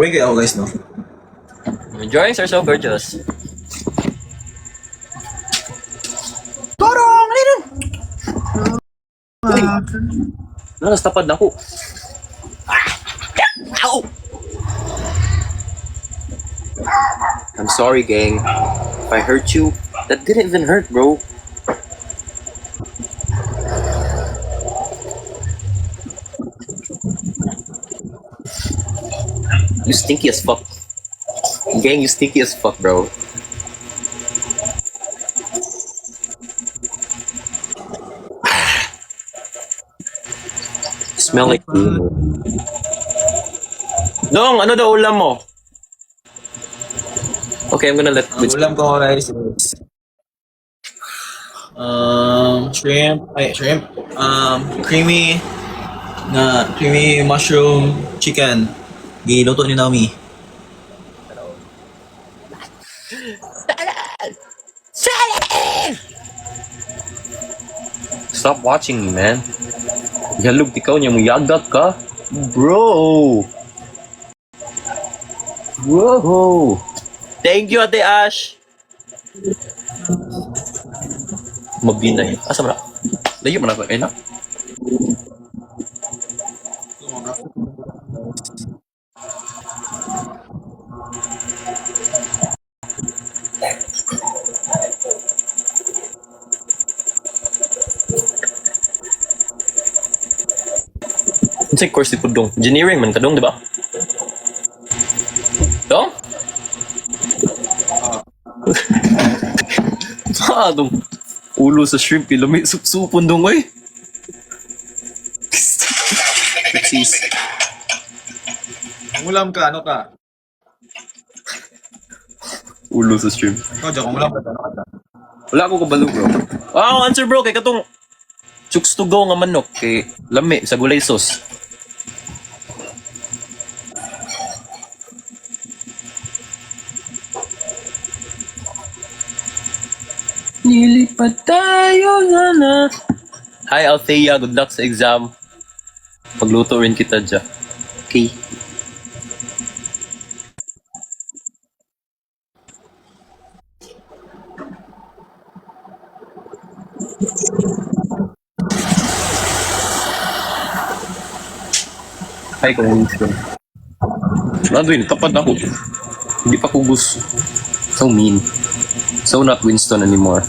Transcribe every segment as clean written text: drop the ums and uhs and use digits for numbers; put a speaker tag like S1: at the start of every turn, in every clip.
S1: Drawing kayo ako guys, no?
S2: Your drawings are so gorgeous.
S1: Torong! Lino!
S2: Tapad na ako. Ow! I'm sorry, gang. If I hurt you, that didn't even hurt, bro. You stinky as fuck. Gang, you stinky as fuck, bro. Smell like Dong, ano daw ulam mo? Okay, I'm gonna let
S1: Ang ulam ko guys is shrimp, creamy mushroom chicken. Giluto ni Naomi.
S2: Stop watching me, man. Yalog ikaw niya mo yagat ka. Bro. Thank you, Ate Ash. Mabinay. Asa mo na? Layo mo na ko. Na? Ano course si Pudong? Engineering man ka dong, di ba? Dong? Dong. Ulo sa shrimp, lami supon dong, oy.
S1: Sis. Ang ulam ka, ano ka?
S2: Ulo sa shrimp.
S1: Ikaw, Jack, ang ulam ka.
S2: Wala ako kabalo, bro. Wow, answer bro, kay katong chooks to go nga manok, kay lami, sa gulay sauce. Nilipat tayo sana. Hi Althea, good luck sa exam. Pagluto rin kita dyan. Okay. Hi, kung gusto. Nandun, tapad na ako. Hindi pa ko gusto. So mean. So not Winston anymore.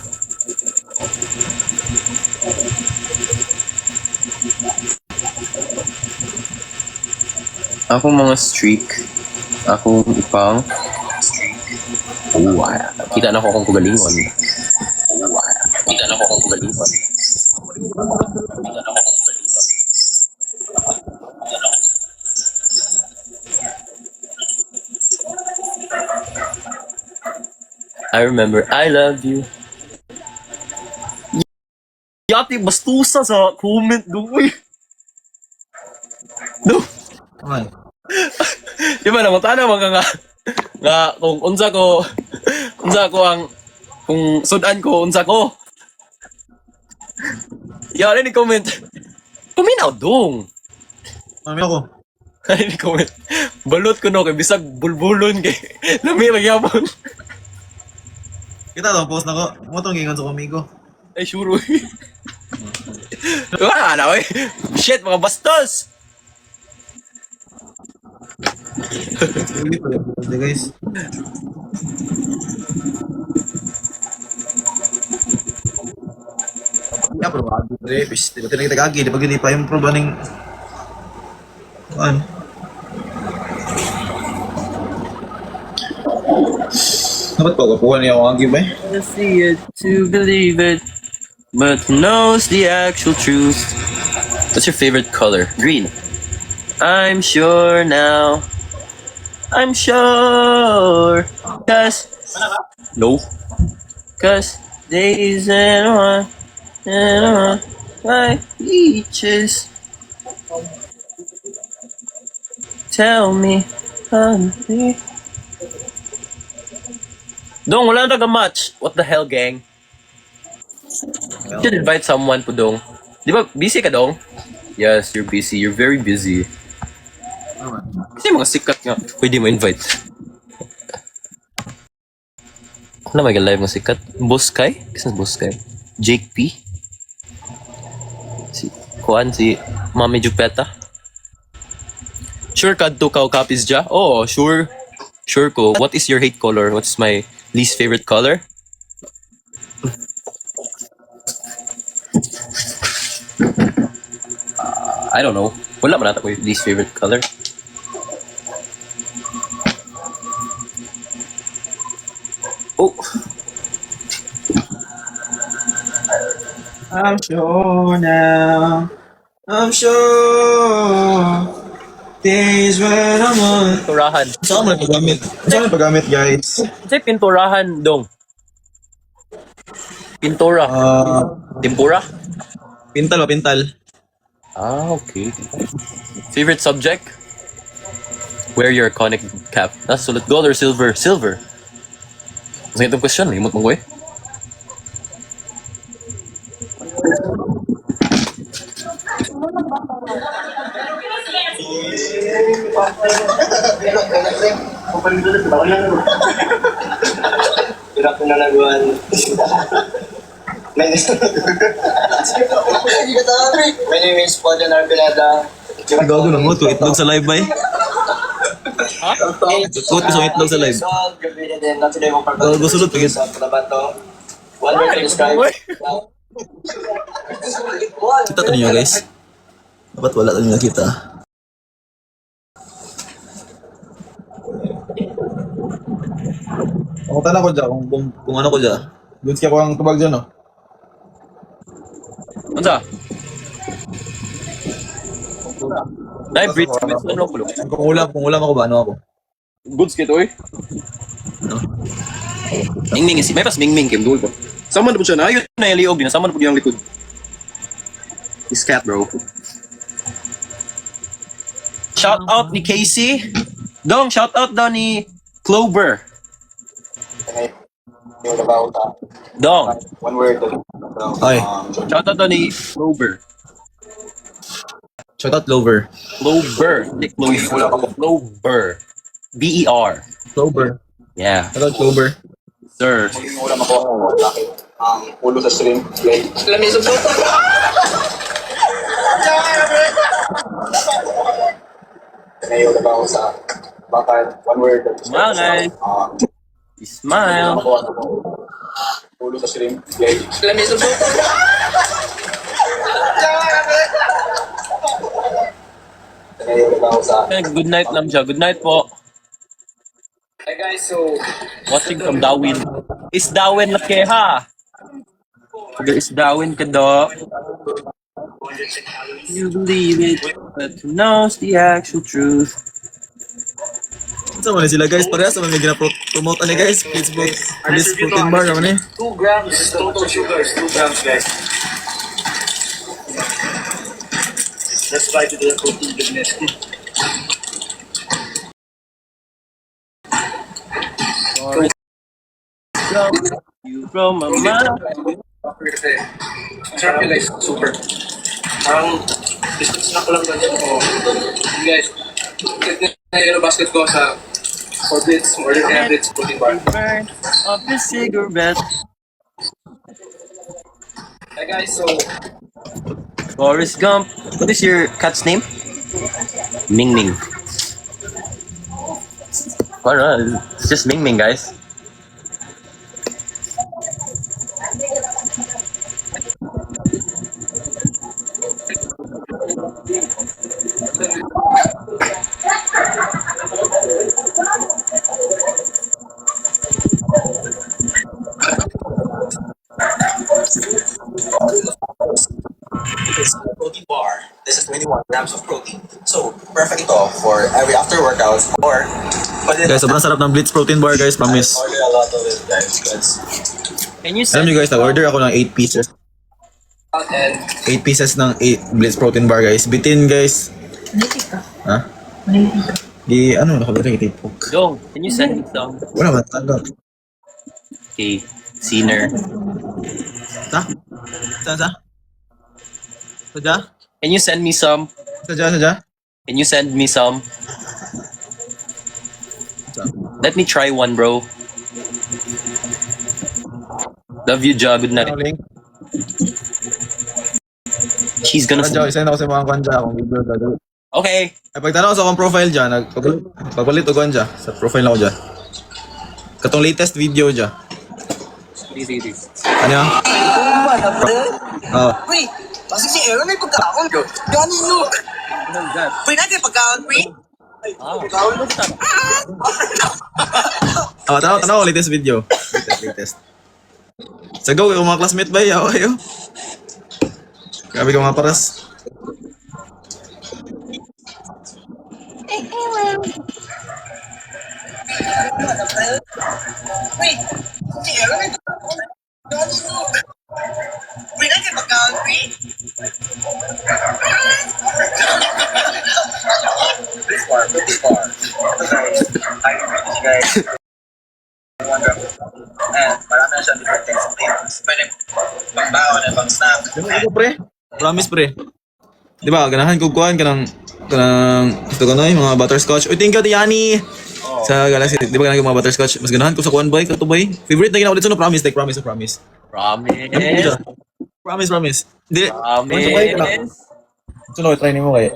S2: Ako mga streak. Ako ipang streak. Oh, kita na ko kung kugalingon. Kita na ko kung kugalingon. I remember, I love you. Yati, bastusa sa comment doon. No.
S1: Okay.
S2: Di ba naman, tana mga nga kung unsa ko ang, kung sudan ko, unsa ko. Yan, ni comment. Kuminaw dong.
S1: Mami ako.
S2: Ni comment. Balot ko no, kay bisag bulbulon kay lami magyapon.
S1: Kita daw, post na ko. Mo itong gingon sa kumigo.
S2: Ay, sure. Wala na, oy. Shit, mga bastos.
S1: Hindi pa yun, guys. Ya, pero agi pa rin. Di ba tinagitag agi? Di ba gini pa yung problema ng... Ano? Dapat pa kapuha niya ang agi ba eh?
S2: To see it, to believe it, but who knows the actual truth? What's your favorite color? Green. I'm sure now. I'm sure. Cause no. Cause days and one like beaches. Tell me, honey. Dong, wala na taga-match. What the hell, gang? You should invite someone po, Dong. Di ba, busy ka, Dong? Yes, you're busy. You're very busy. Kasi mga sikat nga. Pwede mo invite. Ano may live ng sikat? Boskay? Kasi Boskay? Jake P? Si Juan, si Mami Jupeta? Sure kad to ka copies dya? Oo, sure. Sure ko. What is your hate color? What's my least favorite color? I don't know. Wala man ata ko yung least favorite color. Oh,
S1: I'm sure now. I'm sure. Days when I'm on.
S2: pinturahan.
S1: Saan mo na paggamit? Saan mo na paggamit, guys?
S2: Kasi pinturahan, dong. Pintura. Tempura?
S1: Pintal o pintal?
S2: Ah, okay. Favorite subject? Wear your iconic cap. Sulit gold or silver? Silver. Sa itong question, limot mong way.
S3: Hirap na nagawan. My name is Podjan Arbilada.
S1: Gago na mo, to itlog sa live ba eh? Tuot ko sa itlog sa live. Gago sulod pagit.
S3: One word to describe.
S1: Kita to ninyo guys. Dapat wala to ninyo kita. Ako tala ko dyan, kung ano ko dyan. Goods ka ko ang tubag dyan, no?
S2: Ano Live breeds kami sa long pulo.
S1: Kung ulam ako ba, ano ako?
S2: Goods kito eh.
S1: Ano?
S2: Mingming is may pas mingming kim dul ko. Sama na po siya na ayun na yung liog din. Sama na po yung likod. This cat bro. Shout out ni Casey. Dong, shout out daw ni Clover. Dong,
S3: One word.
S1: Ay,
S2: shout out daw ni Clover.
S1: shoutout Lover.
S2: Clover. Hindi Clover. Clover. B-E-R.
S1: Clover.
S2: Yeah,
S1: Shoutout Clover.
S2: sir.
S3: Yung ulam ako, bakit? Ang ulo sa shrimp. Lamiso po. Ngayon ba ako sa bakit? One word.
S2: Smile, guys. Smile.
S3: Ulo sa shrimp. Lamiso po. Ngayon ba ako sa...
S2: Good night lang siya. Good night po.
S3: Hey guys, so...
S2: Watching from Darwin. Is Darwin na keha? There is Darwin ka do. You believe it, but who knows the actual truth?
S1: Saan mo na sila guys? Parehas naman may gina-promote ano guys? Please protein bar naman eh.
S3: 2 grams total sugars, 2 grams guys. Let's try to do the protein goodness.
S2: You from my mind.
S3: Kasi, ang sarap yun guys, super. Parang, biscuit snack ko lang ganyan. Oh. Guys, yung basket ko sa 4 bits, more than 10 bits protein bar.
S2: Burn of the cigarette.
S3: Hey guys, so,
S2: Forrest Gump. What is your cat's name? Ming Ming. It's just Ming Ming, guys.
S3: protein bar. This is 21 grams of protein. So, perfect ito for every after workouts or
S1: Guys, sobrang sarap ng Blitz protein bar guys, promise.
S3: order a lot of it guys.
S2: Can you
S1: Alam
S2: send
S1: nyo guys, nag-order ako ng 8 pieces.
S3: And
S1: 8 pieces ng 8 Blitz protein bar guys. Bitin guys. Ha? Di, ano, nakalagay tipok.
S2: Dong, can you send me some?
S1: Wala man, tanggap.
S2: Okay, Sinner.
S1: Sa? Sa? Sadya?
S2: Can you send me some?
S1: Sadya?
S2: Can you send me some? Let me try one, bro. Love you, Ja. Good night.
S1: Ano link?
S2: She's gonna
S1: Kanja, isend ako sa mga kanja kung video gagawin.
S2: Okay.
S1: Ay, pagtanaw sa akong profile dyan, pagpalit ko dyan, sa profile ako dyan. Katong latest video dyan.
S2: Easy.
S1: Ano yan? Oo.
S4: Pre, kasi si Aaron may pagkaon. Gani no. Pre, natin pagkaon, pre.
S1: Tanaw, latest video. Latest. Sagaw, yung mga classmate ba yaw kayo? Grabe ka mga paras.
S4: Pre, si Aaron may pagkaon. Gani no. Pre, natin pagkaon, pre.
S5: This part. Guys. Marami na siya different kinds of things. Pwede pang-baon at pang-snack.
S1: Ano pre? Promise pre. Di ba, ganahan ko kuhan ito ka na yung mga butterscotch. Uy, thank you, Tiani! Sa Galaxy, di ba ganahan ko mga butterscotch? Mas ganahan ko sa kuhan boy, kato boy. Favorite na ginawa dito no, promise, promise.
S2: Promise.
S1: Promise. Hindi.
S2: Promise.
S1: Suno, try mo kaya.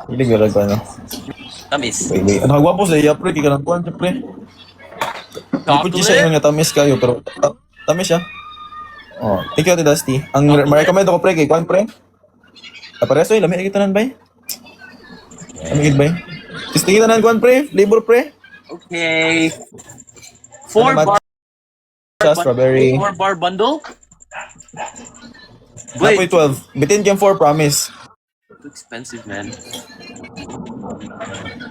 S1: Hindi ko lang ano.
S2: Tamis.
S1: Wait. Ano hagwa po sa iya pre, di ka nang kuhan siya pre. Hindi po siya yung nga tamis kayo, pero tamis siya. Oh, thank you, Ate Dusty. Ang ma-recommend ako pre, kay kuhan pre. Pareso yung lamig kita nan bay. Lamig bay. Gusto kita nan kuhan pre, flavor pre.
S2: Okay. 4
S1: Ano ba?
S2: bar
S1: Strawberry.
S2: 4 bar bundle?
S1: Wait. 12. Bitin kang 4, promise.
S2: Too expensive, man.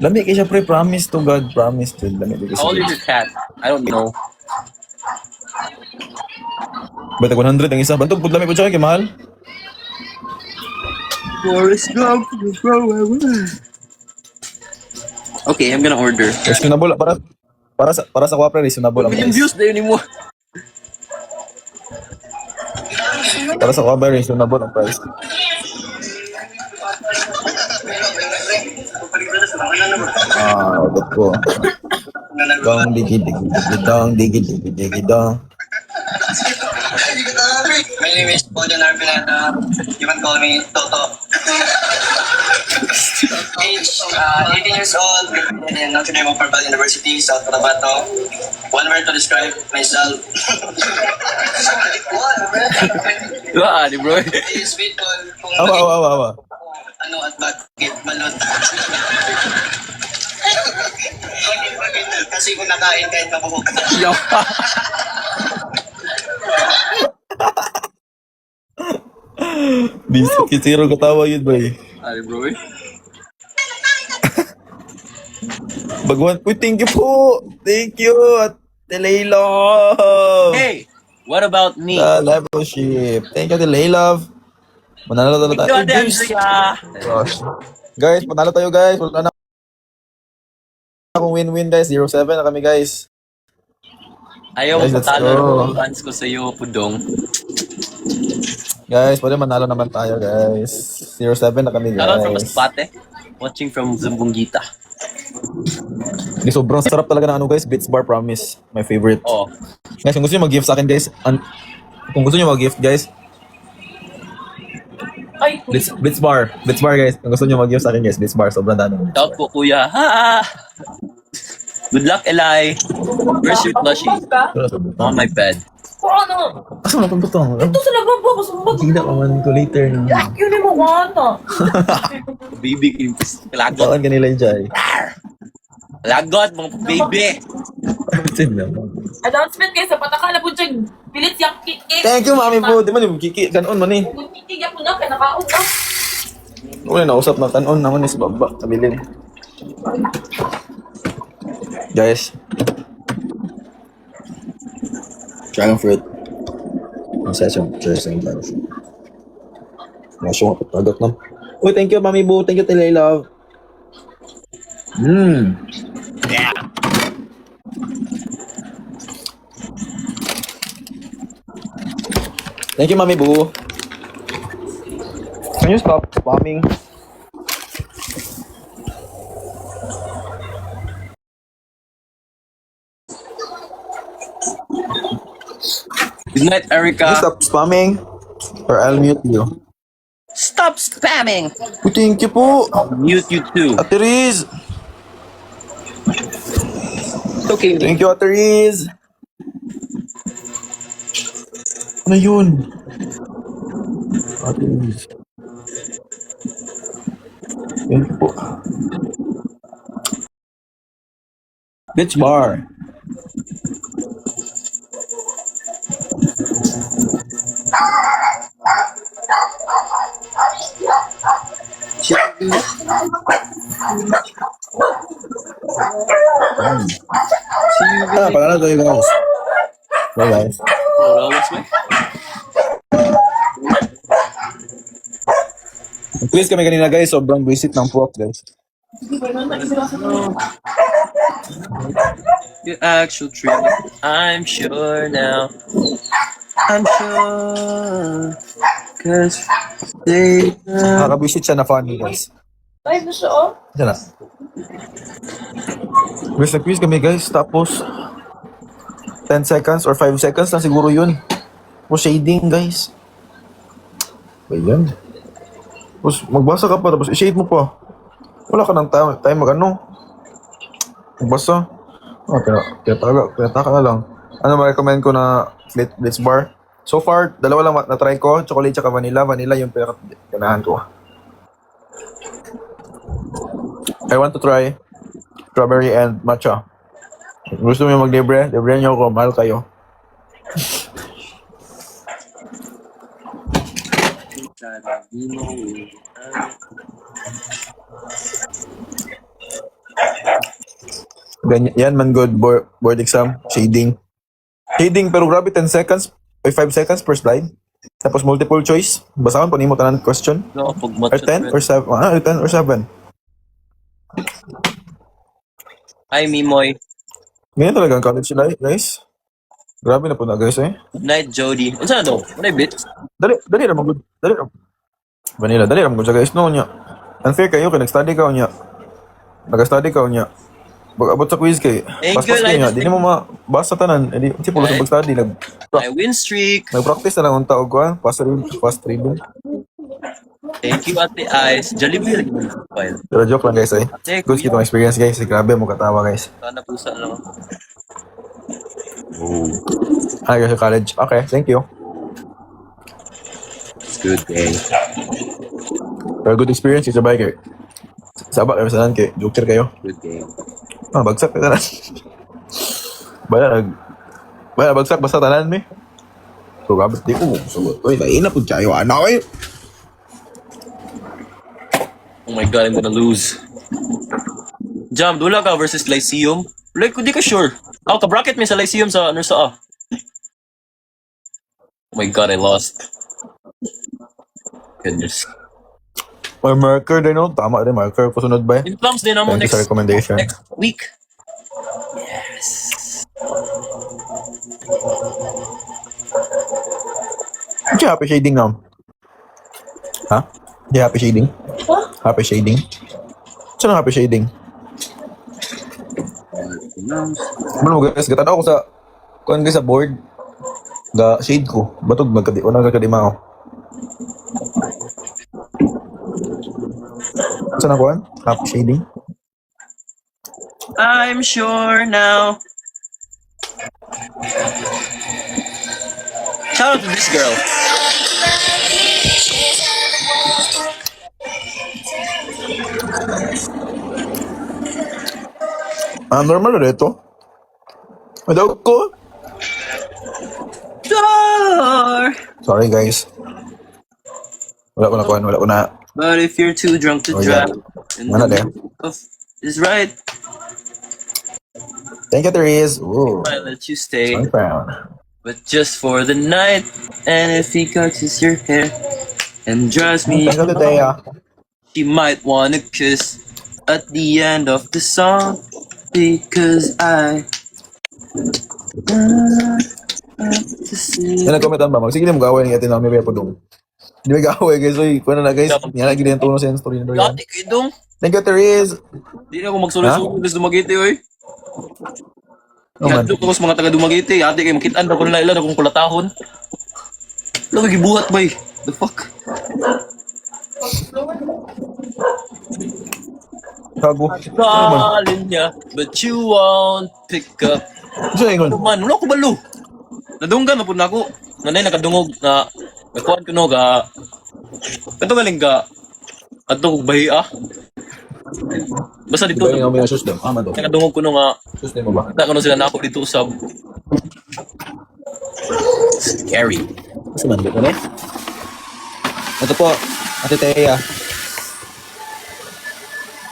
S1: Lamig kayo siya pre, promise to God, promise to. Lamig kayo
S2: How old is
S1: siya.
S2: your cat? I don't know.
S1: Ba't 100 ang isa? Bantog pud lamig po siya kay mahal.
S2: Forrest Gump, okay, I'm gonna order.
S1: Reasonable para sa kwa pre, reasonable ang
S2: Million
S1: price.
S2: views na yun mo.
S1: Para sa kwa pre, reasonable ang price. Ugot ko. Dong digi dong.
S5: My name is Bojan Arpinata. You can call me Toto. Age 18 years old, graduated in Notre Dame of Purple University, South Cotabato. One word to describe myself.
S2: Di bro.
S5: He is faithful kung
S1: Awa.
S5: ano at bakit balot. Kasi kung nakain kahit mabuhok.
S2: Yo.
S1: Bisik kitiro katawa yun ba eh.
S2: Di bro.
S1: Bagwan. Uy, thank you po. Thank you. At Love.
S2: Hey, what about me?
S1: Level ship. Thank you, Love. Manalo tayo.
S2: Ikaw din siya.
S1: Gosh. Guys, panalo tayo guys. Wala na akong win-win guys. 0-7 na kami guys.
S2: Ayaw
S1: Guys, let's
S2: matalo
S1: go.
S2: ng fans ko sa iyo, Pudong.
S1: Guys, pwede manalo naman tayo guys. 0-7 na kami
S2: Shoutout from
S1: guys.
S2: Masbate. Watching from Zumbungita.
S1: Di sobrang sarap talaga ng ano guys. Bits bar promise. My favorite.
S2: Oh.
S1: Guys, kung gusto nyo mag-gift sa akin guys. Kung gusto nyo mag-gift guys.
S2: Ay,
S1: Blitz bar guys. Kung gusto nyo mag-gift sa akin guys. Blitz bar. Sobrang dami.
S2: shout po kuya. Ha! Good luck, Eli. Where's your plushie? On my bed.
S6: Ano?
S1: Asa mo pagputong?
S6: Ito sa lababo ko sa mga
S1: Hindi ka man ko later na.
S6: yun yung mawata.
S2: Baby, lagot.
S1: Bawaan ka nila dyan.
S2: Lagot, mga baby.
S1: Sin naman.
S6: Announcement kayo sa pataka na po dyan. Pilit siyang kikik.
S1: Thank you mami po. Di man yung kiki. Kanon man eh.
S6: Kung kikik yan po na, kaya nakaon na.
S1: Wala na usap na kanon naman is baba. Kabilin. Guys. Dragon fruit. Ang session. Cheers and guys. Masyo nga patagot na. Uy, thank you mami po. Thank you Tilay Love. Yeah. Thank you, Mami Boo. Can you stop spamming?
S2: Good night,
S1: Can you
S2: Erica.
S1: stop spamming? Or I'll mute you.
S2: Stop spamming.
S1: Uy, thank you po.
S2: Mute you too.
S1: Ate Riz.
S2: It's okay.
S1: Thank you, Ate Riz. Ano yun? Ate Riz. Thank you po. Bitch bar. Pagkala tayo guys. Bye guys.
S2: What's my?
S1: Please kami kanina guys, sobrang visit ng puwak guys.
S2: The actual truth. I'm sure now. I'm sure. Cause they
S1: Nakaka-visit siya na funny guys.
S6: Live na siya, oh.
S1: Diyan na. Guys, nag-quiz kami guys, tapos 10 seconds or 5 seconds lang siguro yun. Tapos shading guys. Ba yan? Tapos magbasa ka pa, tapos i-shade mo pa. Wala ka ng time mag-ano. Magbasa. Pinataka na lang. Ano ma-recommend ko na Blitz bar? So far, dalawa lang na-try ko. Chocolate tsaka vanilla. Vanilla yung pinakaganahan ko. I want to try strawberry and matcha. Gusto mo yung mag-libre? Libre nyo ako. Mahal kayo. Ganyan, yan man good board exam. Shading. Shading pero grabe 10 seconds. Or 5 seconds per slide. Tapos multiple choice. Basahan pa nimo tanan question.
S2: no, pag
S1: Or 10 or 7. Or 10 or 7.
S2: Hi, Mimoy.
S1: Ganyan talaga ang college life, guys. Grabe na po na, guys, eh.
S2: Good night, Jody. Ano saan daw? Ano yung bit?
S1: Dali ra magud. Dali ra. Vanilla, dali ra magud sa guys no nya. Unfair kayo kay nag-study ka unya. Nag-study ka unya. Pag-abot sa quiz kay.
S2: Thank
S1: Pas-pas
S2: you,
S1: kayo nya.
S2: Light.
S1: Di mo mabasa tanan. Edi si pulo sa
S2: Right.
S1: pag-study
S2: My win streak.
S1: nag-practice na lang unta og kuan, fast reading.
S2: Thank you, Ate Ice. Jollibee lagi mo yung file.
S1: Pero joke lang guys, eh.
S2: Ate,
S1: Good kitong experience guys. Grabe mo katawa guys.
S2: sana pusa lang.
S1: Hi guys sa college. Okay, thank you.
S2: It's good, eh.
S1: Pero good experience sa biker. Sabak kayo sa tanan kay joker kayo.
S2: Good game.
S1: Ah, bagsak ka tanan. Bala bagsak basta tanan mi. So gabas di ko sugot. Oy, lain na pud kayo ana oy.
S2: Oh my god, I'm gonna lose. Jam, dula ka versus Lyceum? Like, hindi ka sure. Ako, ka-bracket me sa Lyceum sa ano sa Oh my god, I lost. Goodness.
S1: May marker din no. Tama din marker ko sunod ba?
S2: In plums din ako
S1: Thank you sa
S2: next
S1: recommendation.
S2: week.
S1: Hindi happy shading now. Ha? Hindi happy shading? Happy shading? Saan ang happy shading? Ano mo guys, gatanaw ko sa kuan guys sa board. Ga shade ko. Batog nagkadima ako. Saan ang kuan? Happy shading?
S2: I'm sure now. Shout out to this girl.
S1: Ah, normal na ito. Madawag ko.
S2: Sure.
S1: Sorry guys. Wala ko na kuan, wala ko na.
S2: But if you're too drunk to
S1: Oh, yeah.
S2: drive, and
S1: Mana
S2: the
S1: din?
S2: of is right,
S1: Thank you, Therese. Ooh.
S2: I let you stay.
S1: One pound.
S2: But just for the night, and if he touches your hair and drives me,
S1: Thank you, Teya.
S2: she might wanna kiss at the end of the song because I to see.
S1: Yan nag-commentan ba? Sige na mag-away ni Ate Nami Pia po dong. Hindi mag-away guys. Uy, kuha na guys. Yan lagi din tono sa story na yan.
S2: Gati kayo dong.
S1: Thank you, Therese.
S2: Di na ako magsulit-sulit gusto magiti oy.
S1: Oh, man.
S2: Ihadlok ako sa mga taga Dumaguete. Ate kayo makitaan na ko nila ilan akong kulatahon. Ano kay gibuhat bay? The fuck?
S1: Gago. Ano man?
S2: Calling niya, but you won't pick up.
S1: Gusto na ingon.
S2: Man, wala ko balo. Nadunggan na po na ako. Nanay nakadungog na nakuhan ko no ga. Ito galing ga. Ato kong bahiya. Basta dito.
S1: Diba yung may asus daw? Ah, man to.
S2: Nakadungog ko no nga.
S1: Asus na mo ba?
S2: Nakano sila na ako dito sa scary.
S1: Gusto man, di ko na. Ito po, Ate Thea.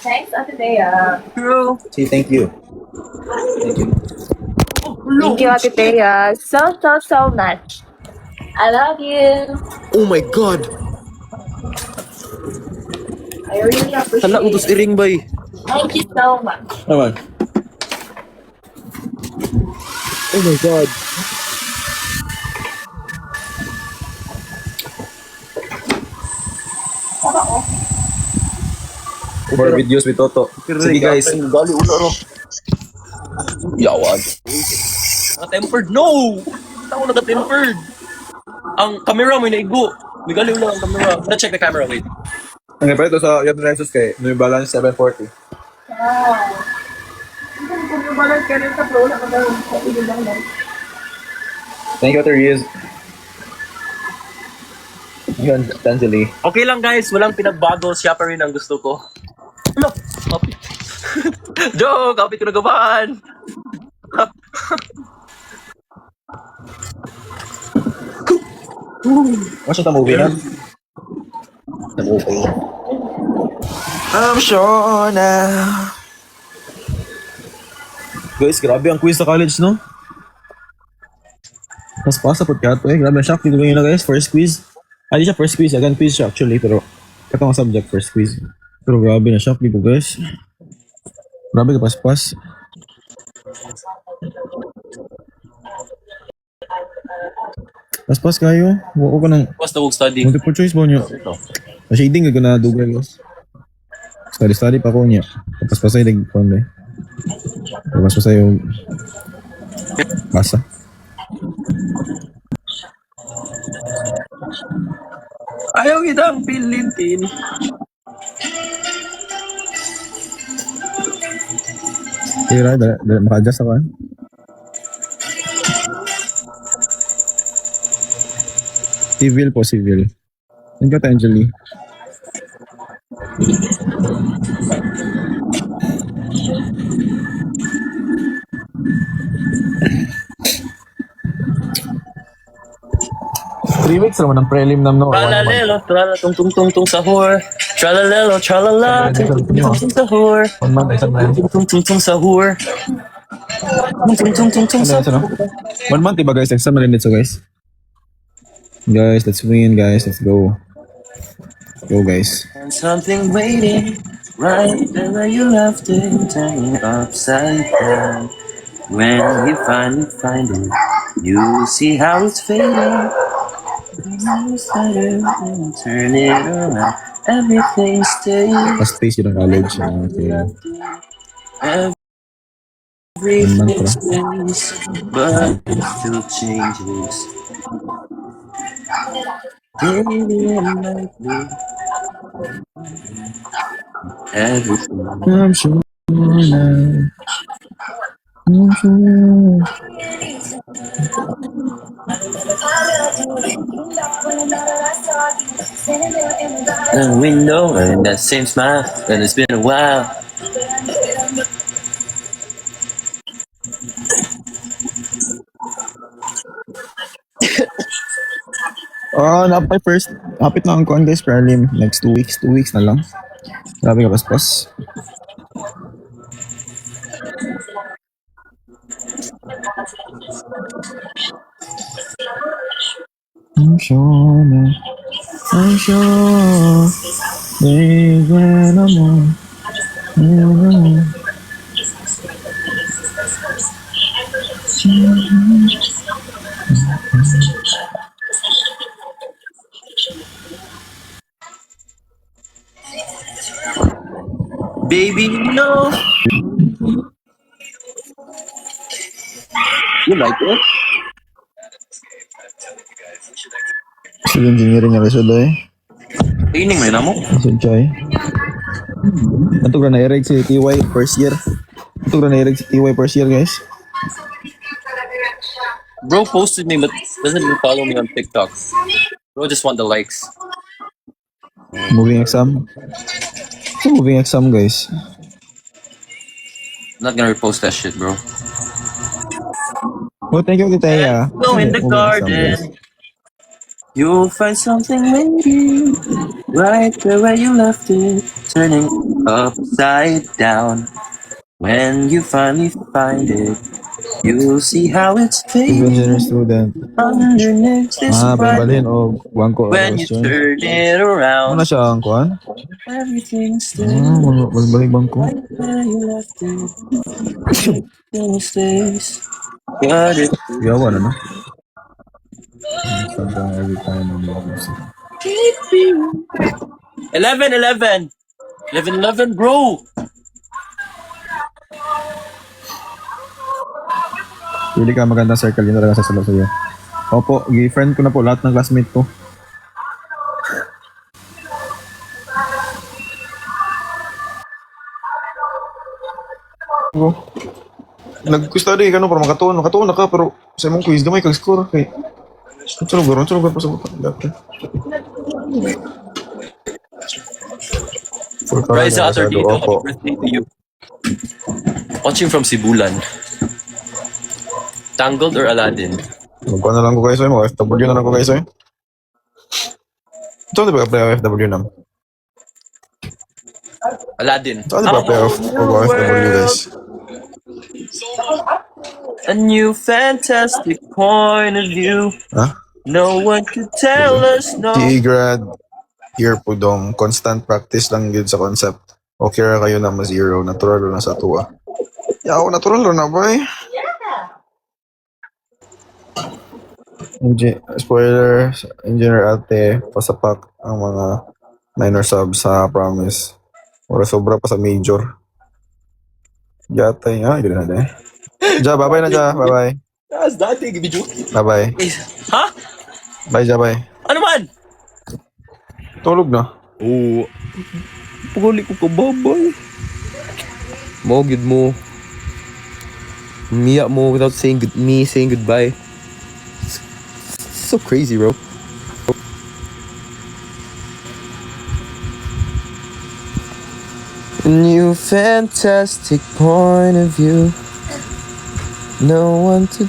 S6: Thanks, Ate Dea.
S1: Say thank you. Thank you.
S6: Thank you, Ate Dea. So much. I love you.
S2: Oh my god.
S6: I really appreciate
S2: Tala ko
S6: it.
S2: tos iring bay.
S6: Thank you so much.
S1: Naman. Oh my God. More videos with Toto. Sige guys.
S2: Gali ulo ro. Yawad. Naka-tempered. No! Ako naka-tempered. Ang camera may naigo. May gali ulo ang camera. Let's check the camera, wait.
S1: Ang iba ito sa Yato Nexus kay New Balance 740. Thank you, Ate Riz. Yun, Tanzali.
S2: Okay lang guys, walang pinagbago. Siya pa rin ang gusto ko. Ano? Kapit. Joke! Kapit ko na gabahan!
S1: Watch the movie na? The movie. I'm sure now. Guys, grabe ang quiz sa college, no? Mas pasa po kaya to eh. Grabe ang shock dito ngayon na guys. First quiz. Ah, di siya first quiz. Again, quiz siya actually. Pero ito ang subject, first quiz. Pero grabe na shock dito guys. Grabe ka paspas. Paspas kayo. Huwag ko nang
S2: Basta huwag study.
S1: multiple choice ba niyo? Shading ko na dugay guys. Study pa ko niya. Tapos pasay lag kon eh. Tapos pasay yung basa.
S2: Ayaw kitang pilitin.
S1: Tira, maka-adjust ako eh. Civil po, civil. Thank you, Angeli. Three weeks naman ang prelim nam no.
S2: Tralalelo, trala, tung tung tung tung sahur. Tralalelo, tralala, tung tung tung tung sahur.
S1: 1 month, isang month.
S2: Tung tung tung tung sahur. Tung tung tung tung
S1: Ano
S2: sahur.
S1: yun, no? 1 month, diba guys? Exam na rin dito, guys. Guys, let's win, guys. Let's go. Go, guys.
S2: And something waiting right there where you left it, turning upside down. When you finally find it, you see how it's fading. Turn it around, everything stays.
S1: Fast pace yun ang college. Okay.
S2: Everything
S1: Mantra.
S2: stays, but it still changes. Daily and nightly. Everything.
S1: I'm sure now. I'm sure.
S2: And we know and that same smile, and it's been a while.
S1: Napay first. Hapit na ang kuhan guys, prelim. Next 2 weeks. 2 weeks na lang. Grabe ka, paspas. I'm sure na. I'm sure. Babe, when I'm on.
S2: Baby, you know. You like it?
S1: Civil engineering nga resod eh.
S2: Training may namo.
S1: Resod siya eh. Ito ka na-ereg si TY first year. Ito ka na-ereg si TY first year guys.
S2: Bro posted me but doesn't even follow me on TikTok. Bro just want the likes.
S1: Moving exam. So moving exam guys.
S2: I'm not gonna repost that shit, bro.
S1: Oh, thank you kita ya.
S2: Go in the
S1: Moving exam, guys.
S2: garden. You'll find something maybe right there where you left it, turning upside down. When you finally find it, you'll see how it's
S1: Civil
S2: fading
S1: engineering student.
S2: underneath this bright.
S1: Balbalin o wangko
S2: When you
S1: question.
S2: turn it
S1: Ano
S2: around,
S1: na siya ang kuhan?
S2: everything's still
S1: Balbalik bangko.
S2: right where you left it. Everything stays, but it
S1: Yawa na no? Something every time I'm music.
S2: 11-11. 11-11, bro.
S1: Pili ka magandang circle, yun talaga sasalap sa'yo. Opo, friend ko na po lahat ng classmate ko. Nag-study ka no para makatuon na ka pero sa imong quiz gamay kag score kay Sa lugar pa sa butang dati.
S2: Rise Saturday, happy
S1: Opo.
S2: birthday to you. Watching from Sibulan. Tangled or Aladdin?
S1: Magkuha na lang ko kayo sa'yo, mga FW na lang ko kayo sa'yo. Saan di ba ka-play FW na?
S2: Aladdin.
S1: Saan di ba play FW guys?
S2: A new fantastic point of view.
S1: Ha?
S2: No one could tell us no.
S1: TE grad, here po dong, constant practice lang yun sa concept. Okay ra kayo na ma-zero, natural na sa tuwa. Yaw, natural na ba eh? Spoiler, engineer ate, pasapak ang mga minor subs sa promise. Or sobra pa sa major. Yata yun, gano'n na eh. Ja, bye-bye na Ja, bye-bye.
S2: That's dati, video.
S1: Bye-bye.
S2: Ha?
S1: Bye Ja, bye.
S2: Ano man?
S1: Tulog na.
S7: Oo. Paguli ko ka babay. Mogid mo. Miyak mo without saying saying goodbye. It's so crazy, bro. A new fantastic point of view. No one to